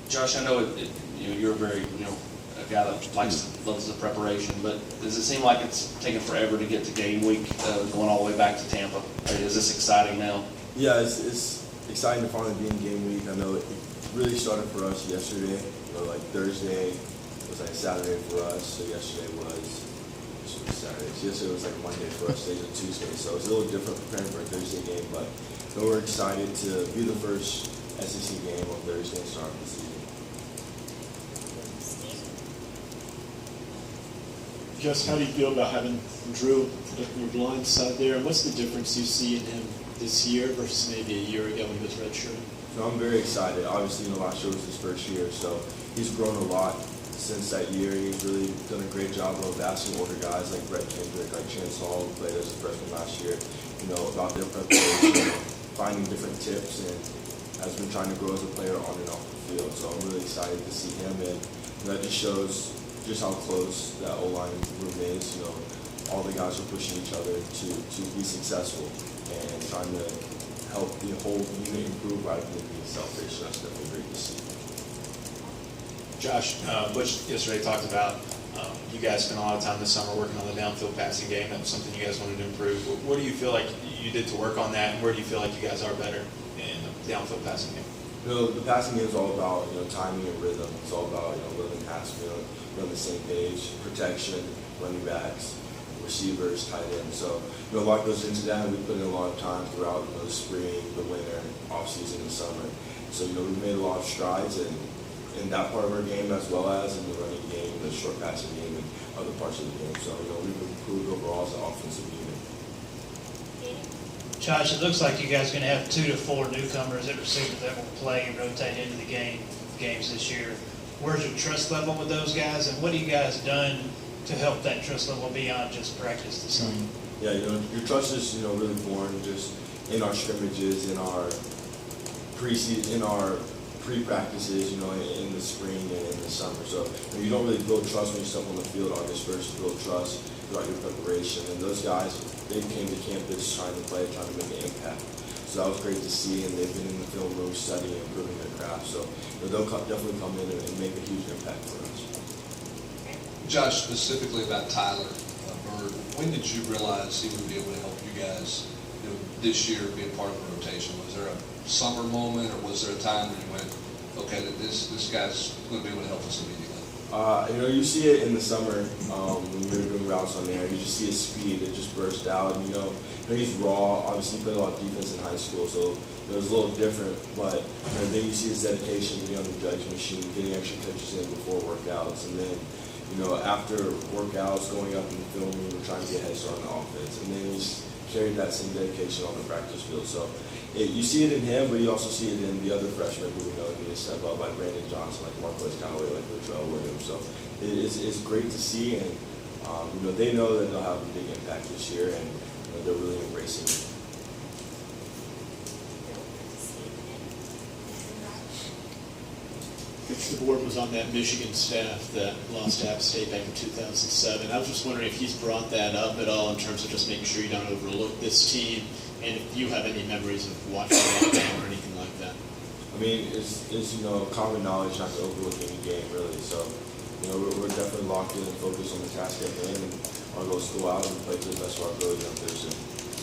Josh, I know you're very, a guy that loves the preparation, but does it seem like it's taking forever to get to game week, going all the way back to Tampa? Is this exciting now? Yeah, it's exciting to finally be in game week. I know it really started for us yesterday. Like Thursday was like Saturday for us, so yesterday was Saturday. So yesterday was like Monday for us, today's a Tuesday. So it's a little different preparing for a Thursday game, but we're excited to be the first SEC game on Thursday and start the season. Just how do you feel about having Drew at your blind side there, and what's the difference you see in him this year versus maybe a year ago when he was redshirting? So I'm very excited. Obviously, last year was his first year, so he's grown a lot since that year. He's really done a great job of asking older guys like Brett Kendrick, like Chance Hall, who played as a freshman last year, about their preparation, finding different tips, and has been trying to grow as a player on and off the field. So I'm really excited to see him, and that just shows just how close that O-line room is. All the guys are pushing each other to be successful and trying to help the whole unit improve rather than being selfish. That's definitely great to see. Josh, Butch yesterday talked about you guys spent a lot of time this summer working on the downfield passing game. That was something you guys wanted to improve. What do you feel like you did to work on that, and where do you feel like you guys are better in the downfield passing game? The passing game is all about timing and rhythm. It's all about living past field, on the same page, protection, running backs, receivers, tight ends. So a lot goes into that, and we put in a lot of time throughout the spring, the winter, off season, and summer. So we've made a lot of strides in that part of our game, as well as in the running game, the short passing game, and other parts of the game. So we've improved overall as an offensive unit. Josh, it looks like you guys are going to have 2 to 4 newcomers at receiver that will play and rotate into the games this year. Where's your trust level with those guys, and what have you guys done to help that trust level beyond just practice this summer? Yeah, your trust is really born just in our scrimmages, in our preseason, in our pre-practices, in the spring and in the summer. So you don't really build trust when you step on the field August 1st. You build trust throughout your preparation, and those guys, they came to campus trying to play, trying to make an impact. So that was great to see, and they've been in the film room studying and improving their craft. So they'll definitely come in and make a huge impact for us. Josh, specifically about Tyler Byrd, when did you realize he would be able to help you guys this year be a part of the rotation? Was there a summer moment, or was there a time when you went, okay, this guy's going to be able to help us immediately? You see it in the summer when you're doing routes on there. You just see his speed; it just burst out. He's raw. Obviously, he played a lot of defense in high school, so it was a little different. But then you see his dedication, getting on the judge machine, getting extra touches in before workouts, and then after workouts, going up in the film room, trying to get head start on the offense, and then he's carried that same dedication on the practice field. So you see it in him, but you also see it in the other freshmen who need to step up, like Brandon Johnson, like Marquez Callaway, like Latrell Williams. So it's great to see, and they know that they'll have a big impact this year, and they're really embracing it. Coach DeBoer was on that Michigan staff that lost to App State back in 2007. I was just wondering if he's brought that up at all in terms of just making sure you don't overlook this team, and if you have any memories of watching that game or anything like that. I mean, it's common knowledge not to overlook any game, really. So, we're definitely locked in and focused on the task at hand, and our goal is to go out and play to the best of our ability on Thursday.